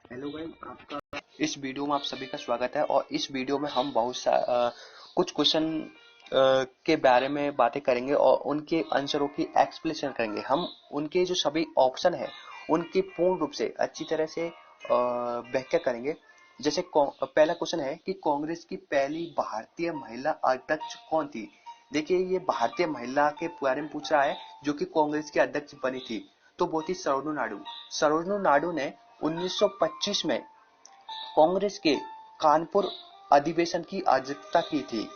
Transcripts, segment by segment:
Hello guys, आपका इस video में आप सभी का स्वागत है। और इस वीडियो में हम कुछ क्वेश्चन के बारे में बातें करेंगे और उनके आंसरों की एक्सप्लेनेशन करेंगे। हम उनके जो सभी ऑप्शन है उनकी पूर्ण रूप से अच्छी तरह से व्याख्या करेंगे। जैसे पहला क्वेश्चन है कि कांग्रेस की पहली भारतीय महिला अध्यक्ष कौन थी। देखिए, ये भारतीय महिला के बारे में पूछ रहा है जो कि कांग्रेस की अध्यक्ष बनी थी, तो वो थी सरोजिनी नायडू। सरोजिनी नायडू ने 1925 में कांग्रेस के कानपुर अधिवेशन की अध्यक्षता की थी।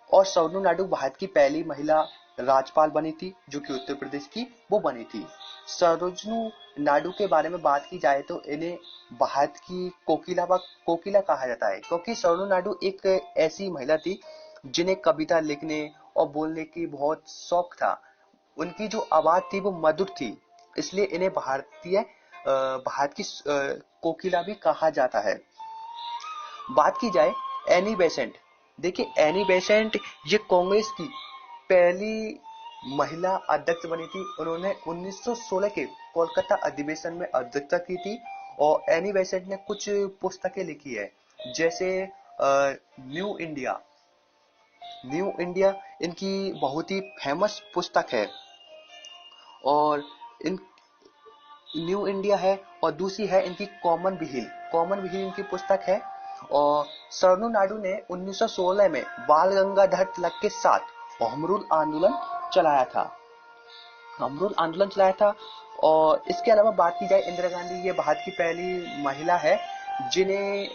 और सरोजिनी नायडू भारत की पहली महिला राज्यपाल बनी थी जो कि उत्तर प्रदेश की वो बनी थी। सरोजिनी नायडू के बारे में बात की जाए तो इन्हें भारत की कोकिला कहा जाता है, क्योंकि सरोजिनी नायडू एक ऐसी महिला थी जिन्हें कविता लिखने और बोलने की बहुत शौक था। उनकी जो आवाज थी वो मधुर थी, इसलिए इन्हें भारत की कोकिला भी कहा जाता है। बात की जाए एनी बेसेंट। देखिए, एनी बेसेंट ये कांग्रेस की पहली महिला अध्यक्ष बनी थी। उन्होंने 1916 के कोलकाता अधिवेशन में अध्यक्षता की थी। और एनी बेसेंट ने कुछ पुस्तकें लिखी है, जैसे न्यू इंडिया। न्यू इंडिया इनकी बहुत ही फेमस पुस्तक है। और इन न्यू इंडिया है और दूसरी है इनकी कॉमन व्हील इनकी पुस्तक है। और सरोजिनी नायडू ने 1916 में बाल गंगाधर तिलक के साथ होम रूल आंदोलन चलाया था। और इसके अलावा बात की जाए इंदिरा गांधी, ये भारत की पहली महिला है जिन्हें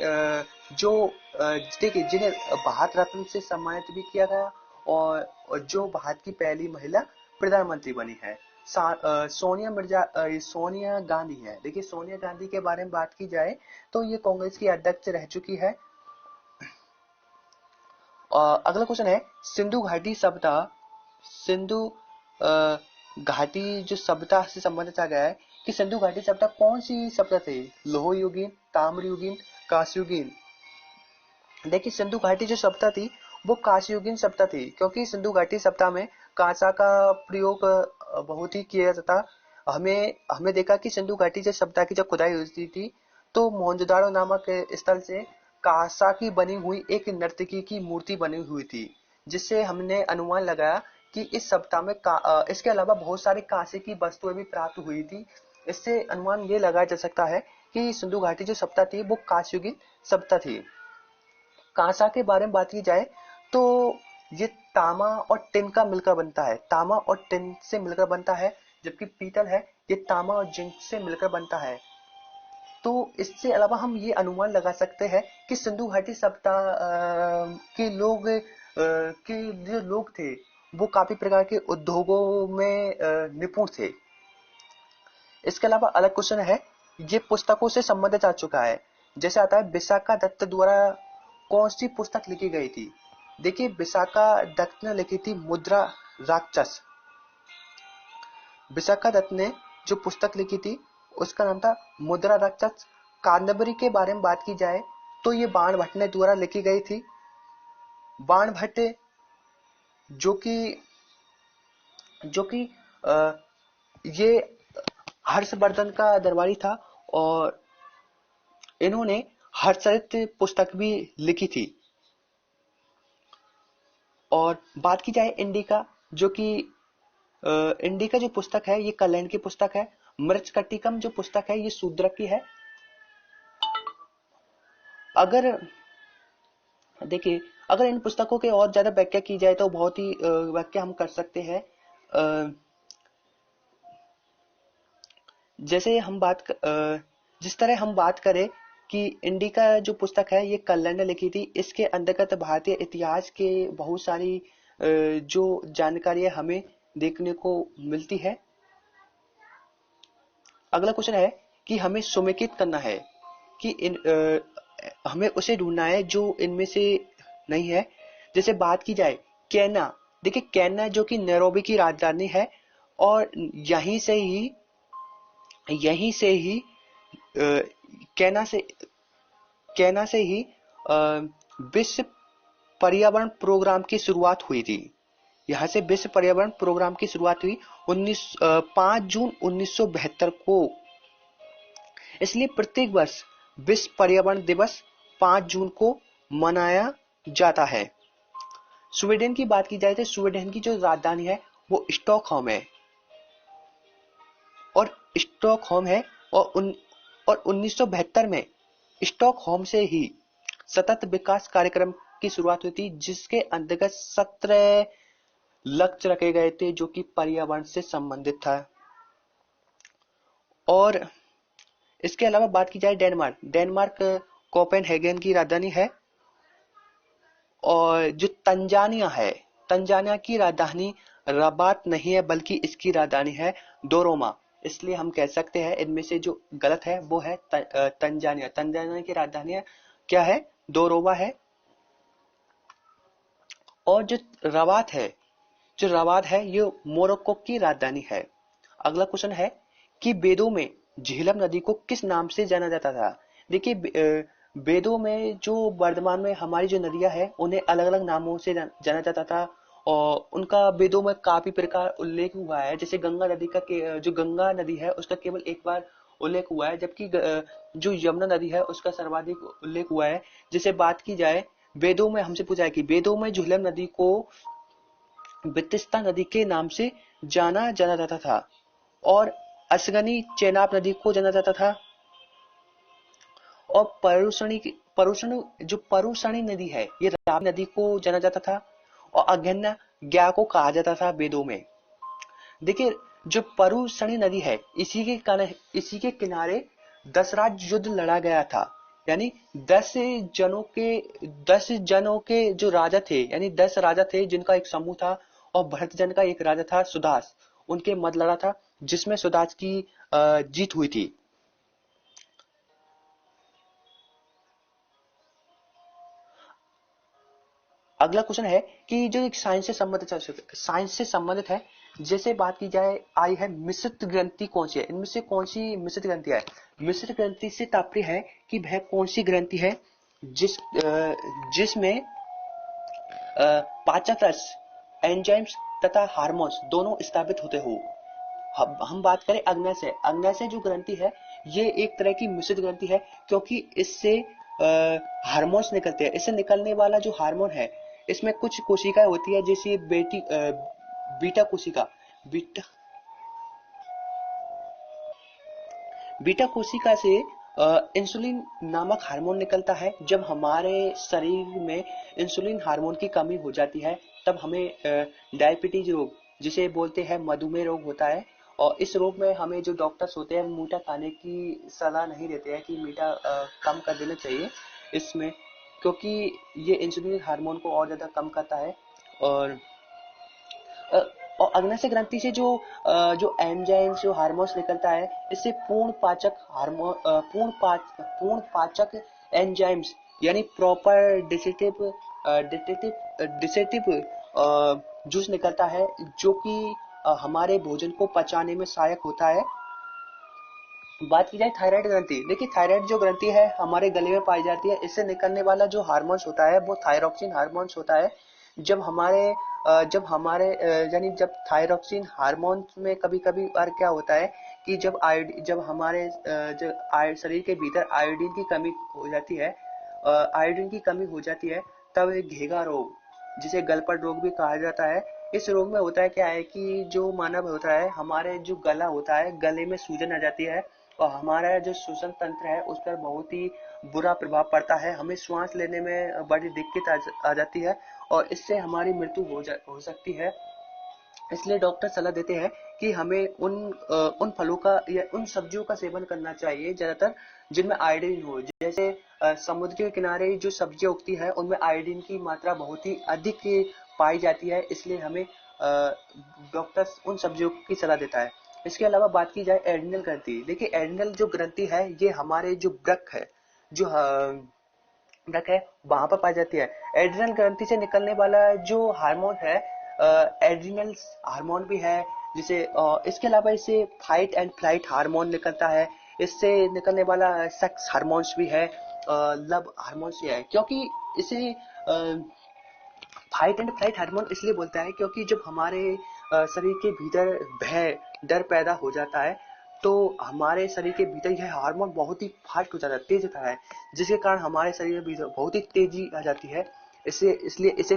भारत रत्न से सम्मानित भी किया गया। और जो भारत की पहली महिला प्रधानमंत्री बनी है सोनिया गांधी है। देखिए, सोनिया गांधी के बारे में बात की जाए तो ये कांग्रेस की अध्यक्ष रह चुकी है। अगला क्वेश्चन है सिंधु घाटी जो सभ्यता से संबंधित आ गया है कि सिंधु घाटी सभ्यता कौन सी सभ्यता थी। लोह युगीन, ताम्र युगीन, कांस्य युगीन। देखिए, सिंधु घाटी जो सभ्यता थी वो कांस्य युगीन सभ्यता थी, क्योंकि सिंधु घाटी सभ्यता में कांसा का प्रयोग बहुत ही किया जाता था। हमने देखा कि सिंधु घाटी जो सभ्यता की जब खुदाई हुई थी तो मोहनजोदाड़ो नामक स्थल से कांसा की बनी हुई एक नर्तकी की मूर्ति बनी हुई थी, जिससे हमने अनुमान लगाया कि इस सप्ताह में इसके अलावा बहुत सारे कांसे की वस्तुएं भी प्राप्त हुई थी। इससे अनुमान ये लगाया जा सकता है कि सिंधु घाटी जो सभ्यता थी वो कांस्ययुगीन सभ्यता थी। कांसा के बारे में बात की जाए तो ये तामा और टिन का मिलकर बनता है। तामा और टिन से मिलकर बनता है, जबकि पीतल है ये तामा और जिंक से मिलकर बनता है। तो इससे अलावा हम ये अनुमान लगा सकते हैं कि सिंधु घाटी सभ्यता के जो लोग थे वो काफी प्रकार के उद्योगों में निपुण थे। इसके अलावा अलग क्वेश्चन है, ये पुस्तकों से संबंधित आ चुका है। जैसे आता है विशाखा दत्त द्वारा कौन सी पुस्तक लिखी गई थी। देखिए, विशाखा दत्त ने लिखी थी मुद्रा राक्षस। विशाखा दत्त ने जो पुस्तक लिखी थी उसका नाम था मुद्रा राक्षस। कादम्बरी के बारे में बात की जाए तो ये बाण भट्ट ने द्वारा लिखी गई थी। बाण भट्ट जो कि ये हर्षवर्धन का दरबारी था और इन्होंने हर्षचरित पुस्तक भी लिखी थी। और बात की जाए इंडिका, जो कि इंडिका जो पुस्तक है ये कल्याण की पुस्तक है। मृच्छकटिकम जो पुस्तक है ये शूद्रक की है। अगर देखिए, अगर इन पुस्तकों के और ज्यादा व्याख्या की जाए तो बहुत ही व्याख्या हम कर सकते हैं। जिस तरह हम बात करें कि इंडिका जो पुस्तक है ये कल्याण ने लिखी थी, इसके अंतर्गत भारतीय इतिहास के बहुत सारी जो जानकारियां हमें देखने को मिलती है। अगला क्वेश्चन है कि हमें समेकित करना है कि हमें उसे ढूंढना है जो इनमें से नहीं है। जैसे बात की जाए केन्या। देखिए, केन्या जो कि नैरोबी की राजधानी है और यहीं से ही केन्या से ही विश्व पर्यावरण प्रोग्राम की शुरुआत हुई थी। यहाँ से विश्व पर्यावरण प्रोग्राम की शुरुआत हुई 5 जून 1972 को। इसलिए प्रत्येक वर्ष विश्व पर्यावरण दिवस 5 जून को मनाया जाता है। स्वीडन की बात की जाए तो स्वीडन की जो राजधानी है वो स्टॉकहोम है, और स्टॉकहोम है और 1972 में स्टॉकहोम से ही सतत विकास कार्यक्रम की शुरुआत हुई थी, जिसके अंतर्गत 17 लक्ष्य रखे गए थे जो कि पर्यावरण से संबंधित था। और इसके अलावा बात की जाए डेनमार्क कोपेनहेगन की राजधानी है, और जो तंजानिया की राजधानी रबात नहीं है बल्कि इसकी राजधानी है दोरोमा। इसलिए हम कह सकते हैं इनमें से जो गलत है वो है तंजानिया की राजधानी क्या है, दोरोमा है। और जो रबात है ये मोरक्को की राजधानी है। अगला क्वेश्चन है कि वेदों में झेलम नदी को किस नाम से जाना जाता था। देखिए वेदों में जो वर्तमान में हमारी जो नदियां हैं उन्हें अलग अलग नामों से जाना जाता था, और उनका वेदों में काफी प्रकार उल्लेख हुआ है। जैसे गंगा नदी जो गंगा नदी है उसका केवल एक बार उल्लेख हुआ है, जबकि जो यमुना नदी है उसका सर्वाधिक उल्लेख हुआ है। जैसे बात की जाए वेदों में, हमसे पूछा है कि वेदों में झेलम नदी को वितस्ता नदी के नाम से जाना जाता था, और असगनी चेनाब नदी को जाना जाता था, और परुषणी नदी है ये रावी नदी को जाना जाता था, और अगन्या ज्ञा को कहा जाता था वेदों में। देखिए जो परुषणी नदी है इसी के किनारे 10 राज्य युद्ध लड़ा गया था, यानी 10 जनों के जो राजा थे, यानी 10 राजा थे जिनका एक समूह था, और भरत जन का एक राजा था सुदास, उनके मध्य लड़ा था जिसमें सुदास की जीत हुई थी। अगला क्वेश्चन है कि जो एक साइंस से संबंधित है, जैसे बात की जाए आई है मिश्रित ग्रंथि कौन सी है, इनमें से कौन सी मिश्रित ग्रंथि है। मिश्रित ग्रंथि से तात्पर्य है कि वह कौन सी ग्रंथि है जिसमें पाचक रस, एंजाइम्स तथा हार्मोन्स दोनों स्थापित होते हो। हम बात करें अग्न्याशय जो ग्रंथि है ये एक तरह की मिश्रित ग्रंथि है, क्योंकि इससे हार्मोन्स निकलते हैं। इससे निकलने वाला जो हार्मोन है इसमें कुछ कोशिकाएं होती है, जैसे बीटा कोशिका बीटा कोशिका से इंसुलिन नामक हार्मोन निकलता है। जब हमारे शरीर में इंसुलिन हार्मोन की कमी हो जाती है तब हमें डायबिटीज रोग, जिसे बोलते हैं मधुमेह रोग होता है। और इस रोग में हमें जो डॉक्टर्स होते हैं मीठा खाने की सलाह नहीं देते हैं कि मीठा कम कर देना चाहिए इसमें, क्योंकि ये इंसुलिन हार्मोन को और ज्यादा कम करता है। और अग्न्याशय ग्रंथि से जो एंजाइम्स जो हार्मोन्स निकलता है इससे पूर्ण पाचक एंजाइम्स यानी प्रॉपर डिसेटिव जूस निकलता है, जो कि हमारे भोजन को पचाने में सहायक होता है। बात की जाए थायराइड ग्रंथि, देखिए थायराइड जो ग्रंथि है हमारे गले में पाई जाती है। इससे निकलने वाला जो हार्मोन्स होता है वो थायरोक्सिन हार्मोन्स होता है। जब थायरोक्सिन हार्मोन्स में कभी कभी बार क्या होता है कि जब हमारे शरीर के भीतर आयोडीन की कमी हो जाती है तब घेगा रोग, जिसे गलपट रोग भी कहा जाता है। इस रोग में होता है क्या है कि जो मानव होता है, हमारे जो गला होता है गले में सूजन आ जाती है, और हमारा जो श्वसन तंत्र है उस पर बहुत ही बुरा प्रभाव पड़ता है। हमें श्वास लेने में बड़ी दिक्कत आ जाती है, और इससे हमारी मृत्यु हो सकती है। इसलिए डॉक्टर सलाह देते हैं कि हमें उन फलों का या उन सब्जियों का सेवन करना चाहिए ज्यादातर जिनमें आयोडीन हो। जैसे समुद्र के किनारे जो सब्जियां उगती है उनमें आयोडीन की मात्रा बहुत ही अधिक पाई जाती है, इसलिए हमें डॉक्टर उन सब्जियों की सलाह देता है। इसके अलावा बात की जाए एड्रिनल ग्रंथि, देखिए एड्रिनल जो ग्रंथि है ये हमारे जो ब्रक है वहां पर पाई जाती है। एड्रिनल ग्रंथि से निकलने वाला जो हार्मोन है एड्रिनल हार्मोन भी है, जिसे इसके अलावा इससे फाइट एंड फ्लाइट हार्मोन निकलता है। इससे निकलने वाला सेक्स हार्मोन्स भी है, लव हार्मोन्स भी है। क्योंकि इसे फाइट एंड फ्लाइट हार्मोन इसलिए बोलता है क्योंकि जब हमारे शरीर के भीतर भय डर पैदा हो जाता है तो हमारे शरीर के भीतर यह हार्मोन बहुत ही फास्ट हो जाता है, तेज होता है, जिसके कारण हमारे शरीर में भीतर बहुत ही तेजी आ जाती है। इसलिए इसे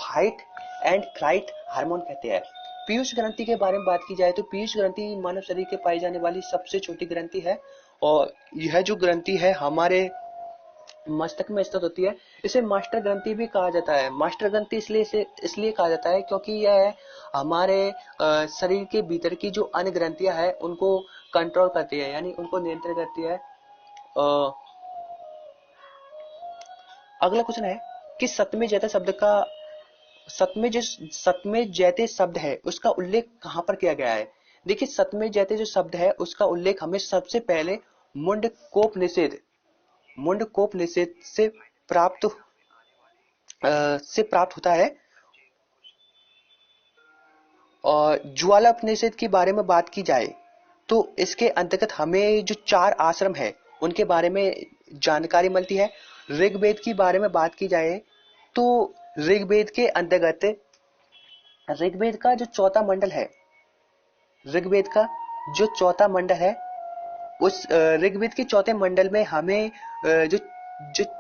फाइट एंड फ्लाइट हार्मोन कहते हैं। पीयूष ग्रंथि के बारे में बात की जाए तो पीयूष ग्रंथि मानव शरीर के पाई जाने वाली सबसे छोटी ग्रंथि है, और यह जो ग्रंथि है हमारे मस्तक में स्थित होती है। इसे मास्टर ग्रंथि भी कहा जाता है। मास्टर ग्रंथि इसलिए कहा जाता है क्योंकि यह हमारे शरीर के भीतर की जो अन्य ग्रंथियां हैं उनको कंट्रोल करती है, यानी उनको नियंत्रित करती है। अगला क्वेश्चन है कि सतमे जैते शब्द है उसका उल्लेख कहां पर किया गया है। देखिए, सतमे जैते जो शब्द है उसका उल्लेख हमें सबसे पहले मुंडकोपनिषद से प्राप्त होता है। और ज्वालापनिषद के बारे में बात की जाए तो इसके अंतर्गत हमें जो 4 आश्रम है उनके बारे में जानकारी मिलती है। ऋग्वेद की बारे में बात की जाए तो ऋग्वेद के अंतर्गत ऋग्वेद का जो चौथा मंडल है ऋग्वेद का जो चौथा मंडल है उस ऋग्वेद के चौथे मंडल में हमें जो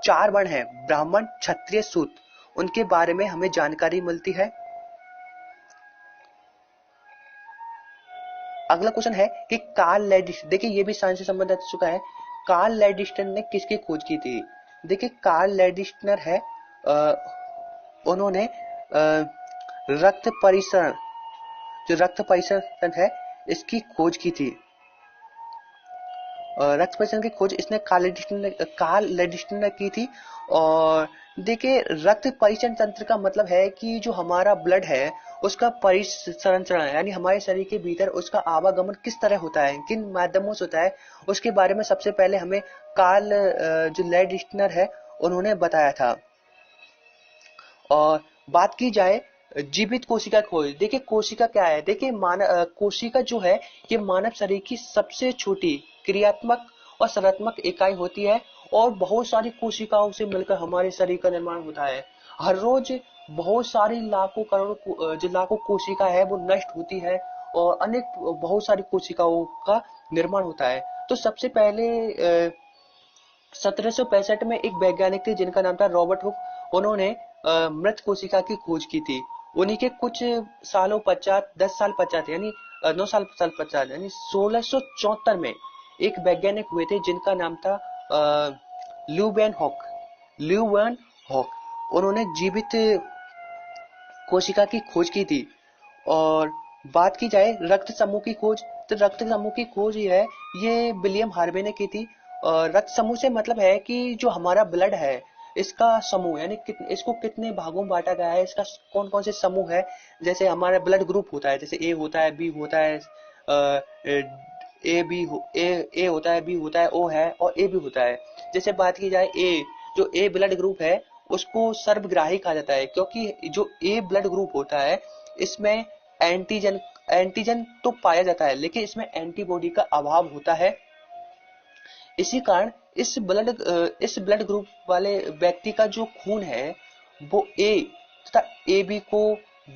4 वर्ण है ब्राह्मण क्षत्रिय शूद्र उनके बारे में हमें जानकारी मिलती है। अगला क्वेश्चन है कि कार्ल लैडिस्टर, देखिए ये भी साइंस से संबंधित आ चुका है। कार्ल लैडिस्टर ने किसकी खोज की थी। देखिए, कार्ल लैडिस्टर है उन्होंने रक्त परिसरण है इसकी खोज की थी। रक्त परिसरण की खोज इसने कार्ल लैडिस्टर ने की थी। और देखिए, रक्त परिसरण तंत्र का मतलब है कि जो हमारा ब्लड है उसका परिसंचरण, यानी हमारे शरीर के भीतर उसका आवागमन किस तरह होता है, किन माध्यमों से होता है, उसके बारे में सबसे पहले हमें कार्ल जो लैडिस्टर है उन्होंने बताया था। और बात की जाए जीवित कोशिका खोज, देखिए कोशिका क्या है। देखिए कोशिका जो है ये मानव शरीर की सबसे छोटी क्रियात्मक और संरचनात्मक इकाई होती है, और बहुत सारी कोशिकाओं से मिलकर हमारे शरीर का निर्माण होता है। हर रोज बहुत सारी लाखों करोड़ जो लाखों कोशिका है वो नष्ट होती है, और अनेक बहुत सारी कोशिकाओं का निर्माण होता है। तो सबसे पहले 1765 में एक वैज्ञानिक थे जिनका नाम था रॉबर्ट हुक। उन्होंने मृत कोशिका की खोज की थी। उन्हीं के कुछ सालों पश्चात 10 साल पश्चात यानी 9 साल पश्चात यानी 1674 में एक वैज्ञानिक हुए थे जिनका नाम था ल्यूवेन हॉक। उन्होंने जीवित कोशिका की खोज की थी। और बात की जाए रक्त समूह की खोज, तो रक्त समूह की खोज ये विलियम हार्वे ने की थी। रक्त समूह से मतलब है कि जो हमारा ब्लड है इसका समूह, यानी इसको कितने भागों में बांटा गया है, इसका कौन कौन से समूह है। जैसे हमारा ब्लड ग्रुप होता है, जैसे ए होता है, बी होता है, ए होता है, बी होता है, ओ है, और ए भी होता है। जैसे बात की जाए जो ए ब्लड ग्रुप है उसको सर्वग्राही कहा जाता है, क्योंकि जो ए ब्लड ग्रुप होता है इसमें एंटीजन तो पाया जाता है लेकिन इसमें एंटीबॉडी का अभाव होता है। इसी कारण इस ब्लड ग्रुप वाले व्यक्ति का जो खून है वो ए तथा ए बी को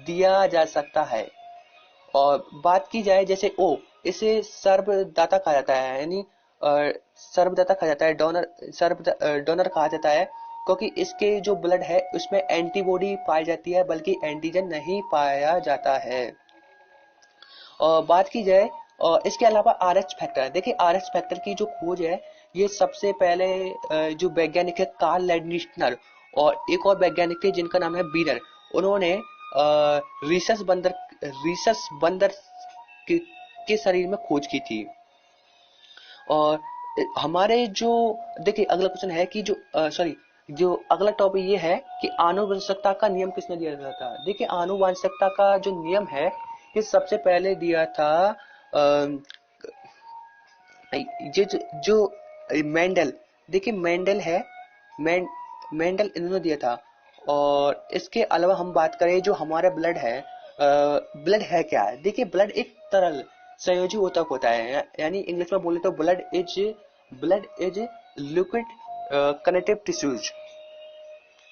दिया जा सकता है। और बात की जाए जैसे ओ, इसे सर्वदाता कहा जाता है, यानी सर्वदाता कहा जाता है, डोनर कहा जाता है, क्योंकि इसके जो ब्लड है उसमें एंटीबॉडी पाई जाती है बल्कि एंटीजन नहीं पाया जाता है। और बात की जाए इसके अलावा आरएच फैक्टर, देखिए आरएच फैक्टर की जो खोज है ये सबसे पहले जो वैज्ञानिक है कार्ल लैंडनिस्टर और एक और वैज्ञानिक थे जिनका नाम है बीनर, उन्होंने रीसस बंदर के शरीर में खोज की थी। और हमारे जो देखिए अगला क्वेश्चन है कि जो अगला टॉपिक ये है कि आनुवंशिकता का नियम किसने दिया था। देखिए आनुवंशिकता का जो नियम है ये सबसे पहले दिया था ये जो मेंडल, देखिए मेंडल है, मेंडल इन्होंने दिया था। और इसके अलावा हम बात करें जो हमारा ब्लड है, ब्लड है क्या है। देखिए ब्लड एक तरल संयोजी ऊतक होता है, यानी इंग्लिश में बोले तो blood is liquid connective tissues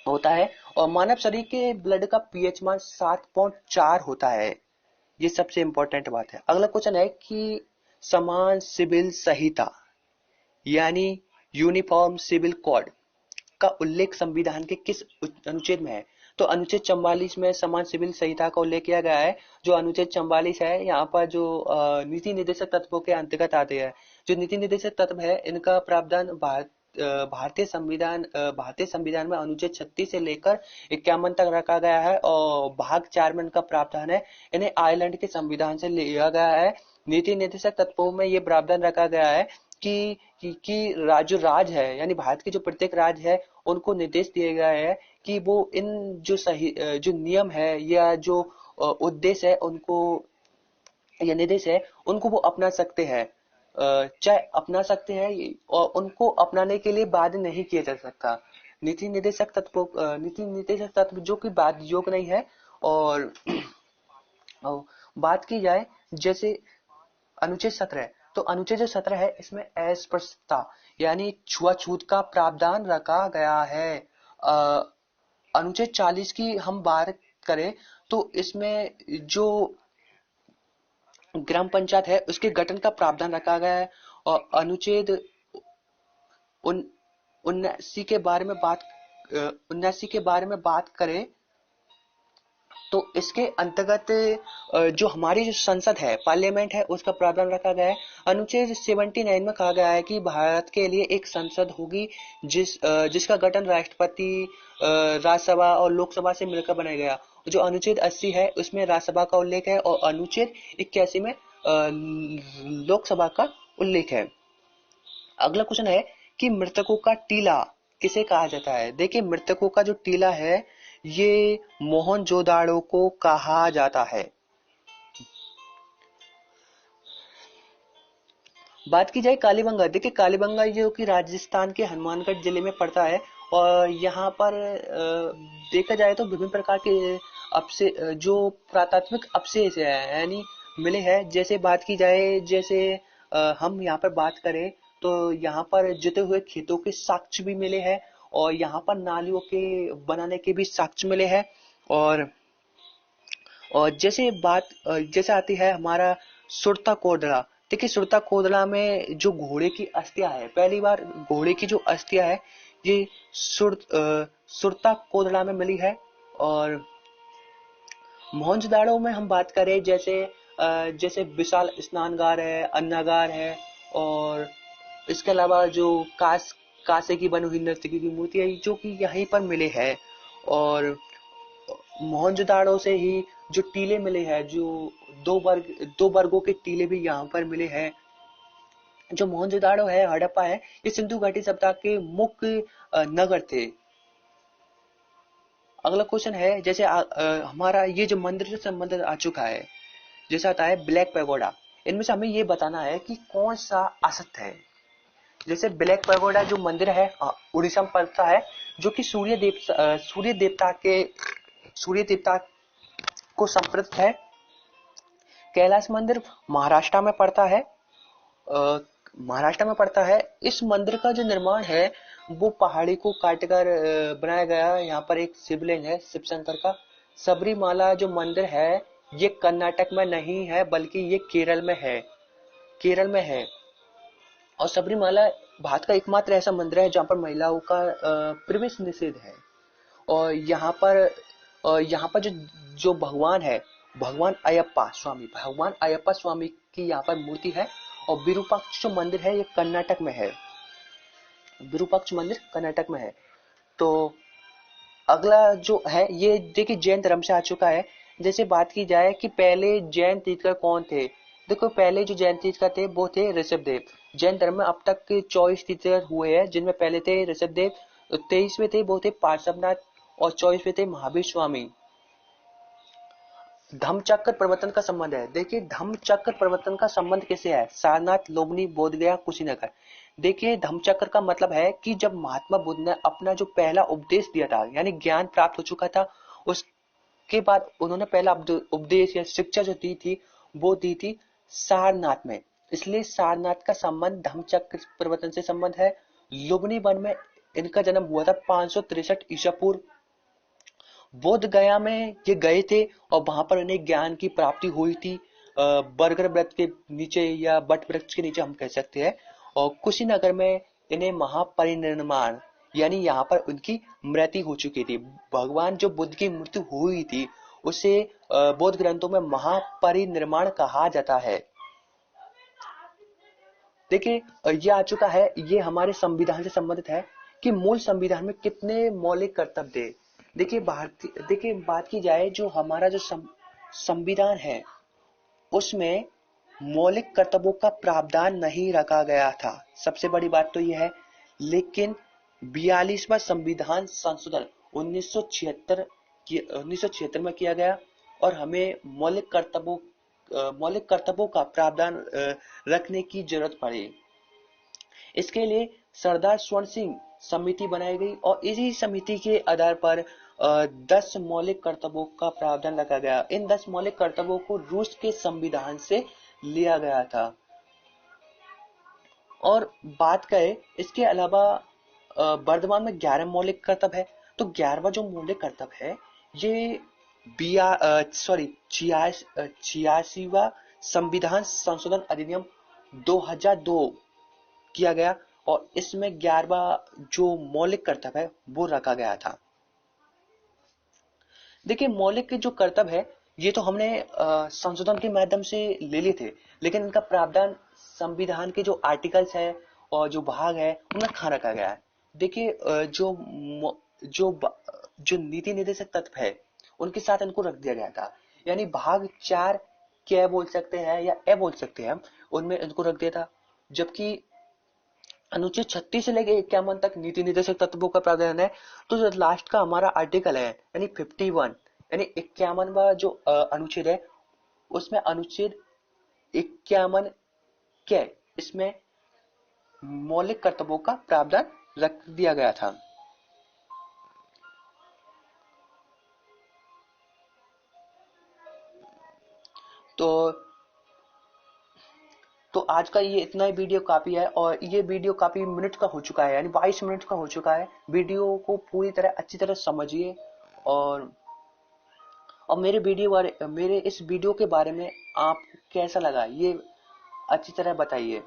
होता है। और मानव शरीर के ब्लड का पीएच मान 7.4 होता है, ये सबसे इंपॉर्टेंट बात है। अगला क्वेश्चन है कि समान सिविल संहिता यानी यूनिफॉर्म सिविल कोड का उल्लेख संविधान के किस अनुच्छेद में है? तो अनुच्छेद 44 में समान सिविल संहिता का उल्लेख किया गया है। जो अनुच्छेद 44 है, यहाँ पर जो नीति निर्देशक तत्वों के अंतर्गत आते हैं। जो नीति निर्देशक तत्व है, इनका प्रावधान भारतीय संविधान में अनुच्छेद 36 से लेकर 51 तक रखा गया है और भाग 4 में इनका प्रावधान है। इन्हें आयरलैंड के संविधान से लिया गया है। नीति निर्देशक तत्वों में ये प्रावधान रखा गया है कि जो राज्य है, यानी भारत के जो प्रत्येक राज्य है, उनको निर्देश दिए गए हैं कि वो इन जो नियम है या जो उद्देश्य है उनको या निर्देश है उनको वो अपना सकते हैं, चाहे अपना सकते हैं और उनको अपनाने के लिए बाध्य नहीं किया जा सकता। नीति निर्देशक तत्व जो कि बाध्य योग्य नहीं है। और बात की जाए जैसे अनुच्छेद 17, तो अनुच्छेद 17 है, इसमें अस्पृश्यता यानी छुआछूत का प्रावधान रखा गया है। अनुच्छेद 40 की हम बात करें तो इसमें जो ग्राम पंचायत है उसके गठन का प्रावधान रखा गया है। और अनुच्छेद 79 के बारे में बात करें तो इसके अंतर्गत जो हमारी जो संसद है, पार्लियामेंट है, उसका प्रावधान रखा गया है। अनुच्छेद 79 में कहा गया है कि भारत के लिए एक संसद होगी जिसका गठन राष्ट्रपति, राज्यसभा और लोकसभा से मिलकर बनाया गया। जो अनुच्छेद 80 है उसमें राज्यसभा का उल्लेख है और अनुच्छेद 81 में लोकसभा का उल्लेख है। अगला क्वेश्चन है कि मृतकों का टीला किसे कहा जाता है? देखिए, मृतकों का जो टीला है ये मोहनजोदाड़ो को कहा जाता है। बात की जाए कालीबंगा, देखिए कालीबंगा जो कि राजस्थान के हनुमानगढ़ जिले में पड़ता है और यहाँ पर देखा जाए तो विभिन्न प्रकार के जो पुरातात्विक अवशेष है यानी मिले हैं। जैसे बात की जाए, जैसे हम यहाँ पर बात करें तो यहाँ पर जुते हुए खेतों के साक्ष्य भी मिले हैं और यहाँ पर नालियों के बनाने के भी साक्ष्य मिले हैं। और जैसे आती है हमारा सुरता कोदड़ा। देखिए, सुरता कोदड़ा में जो घोड़े की अस्थियां है, पहली बार घोड़े की जो अस्थियां है ये सुरता कोदड़ा में मिली है। और मोहनजोदाड़ो में हम बात करें जैसे विशाल स्नानगार है, अन्नागार है और इसके अलावा जो कांसे की बनी हुई नर्तकी की मूर्ति है जो कि यहीं पर मिले हैं। और मोहनजोदाड़ो से ही जो टीले मिले हैं, जो दो वर्गों के टीले भी यहाँ पर मिले हैं। जो मोहनजोदाड़ो है, हड़प्पा है, ये सिंधु घाटी सभ्यता के मुख्य नगर थे। अगला क्वेश्चन है, जैसे हमारा ये जो मंदिर से संबंधित आ चुका है, जैसा आता है ब्लैक पैगोडा। इनमें से हमें ये बताना है कि कौन सा असत्य है। जैसे ब्लैक पैगोडा जो मंदिर है उड़ीसा में पड़ता है, जो कि सूर्य देवता को समर्पित है। कैलाश मंदिर महाराष्ट्र में पड़ता है। इस मंदिर का जो निर्माण है वो पहाड़ी को काटकर बनाया गया। यहाँ पर एक शिवलिंग है शिव शंकर का। सबरीमाला जो मंदिर है ये कर्नाटक में नहीं है बल्कि ये केरल में है। और सबरीमाला भारत का एकमात्र ऐसा मंदिर है जहाँ पर महिलाओं का प्रवेश निषेध है। और यहाँ पर जो भगवान है, भगवान अयप्पा स्वामी की यहाँ पर मूर्ति है। और विरूपाक्ष जो मंदिर है ये कर्नाटक में है। विरूपाक्ष मंदिर कर्नाटक में है। तो अगला जो है ये देखिए जैन धर्म से आ चुका है। जैसे बात की जाए कि पहले जैन तीर्थकर कौन थे। देखो, पहले जो जैन तीर्थकर थे वो थे ऋषभदेव। जैन धर्म में अब तक 24 तीर्थकर हुए हैं, जिनमें पहले थे ऋषभदेव, 23वें थे वो थे पार्श्वनाथ और 24वें थे महावीर स्वामी। धम्मचक्र प्रवर्तन का संबंध है। देखिए, धम्मचक्र प्रवर्तन का संबंध कैसे है? सारनाथ, लोमनी, बोधगया, कुशीनगर। देखिए, धम्मचक्र का मतलब है कि जब महात्मा बुद्ध ने अपना जो पहला उपदेश दिया था, यानी ज्ञान प्राप्त हो चुका था, उसके बाद उन्होंने पहला उपदेश या शिक्षा जो दी थी वो दी थी सारनाथ में। इसलिए सारनाथ का संबंध धम्मचक्र प्रवर्तन से संबंध है। लुम्बिनी वन में इनका जन्म हुआ था 563 ईसा पूर्व। बोध गया में ये गए थे और वहां पर उन्हें ज्ञान की प्राप्ति हुई थी। बरगद वृक्ष के नीचे या बट वृक्ष के नीचे हम कह सकते हैं। और कुशीनगर में इन्हें महापरिनिर्वाण यानी यहाँ पर उनकी मृत्यु हो चुकी थी। भगवान जो बुद्ध की मृत्यु हुई थी उसे बौद्ध ग्रंथों में महापरिनिर्वाण कहा जाता है। देखिए ये आ चुका है, ये हमारे संविधान से संबंधित है कि मूल संविधान में कितने मौलिक कर्तव्य थे। देखिए बात की जाए जो हमारा जो संविधान है उसमें मौलिक कर्तव्यों का प्रावधान नहीं रखा गया था, सबसे बड़ी बात तो यह है। लेकिन 42वां संविधान संशोधन 1976 में किया गया और हमें मौलिक कर्तव्यों का प्रावधान रखने की जरूरत पड़ी। इसके लिए सरदार स्वर्ण सिंह समिति बनाई गई और इसी समिति के आधार पर 10 मौलिक कर्तव्यों का प्रावधान रखा गया। इन 10 मौलिक कर्तव्यों को रूस के संविधान से लिया गया था। और बात करें इसके अलावा वर्तमान में 11 मौलिक कर्तव्य है। तो 11वां जो मौलिक कर्तव्य है ये 86वां संविधान संशोधन अधिनियम 2002 किया गया और इसमें 11वां जो मौलिक कर्तव्य है वो रखा गया था। देखिए मौलिक के जो कर्तव्य है ये तो हमने संशोधन के माध्यम से ले लिए थे, लेकिन इनका प्रावधान संविधान के जो आर्टिकल्स है और जो भाग है उनमें कहाँ रखा गया है। देखिए जो नीति निर्देशक तत्व है उनके साथ इनको रख दिया गया था, यानी भाग 4 क्या बोल सकते हैं या ए बोल सकते हैं, उनमें इनको रख दिया था। जबकि अनुच्छेद 36 से लेकर 51 तक नीति निर्देशक तत्वों का प्रावधान है। तो जो लास्ट का हमारा आर्टिकल है यानी 51 यानी 51वां जो अनुच्छेद है उसमें अनुच्छेद 51 के इसमें मौलिक कर्तव्यों का प्रावधान रख दिया गया था। तो आज का ये इतना ही वीडियो काफी है और ये वीडियो काफी मिनट का हो चुका है, यानी 22 मिनट का हो चुका है। वीडियो को पूरी तरह अच्छी तरह समझिए और मेरे इस वीडियो के बारे में आप कैसा लगा ये अच्छी तरह बताइए।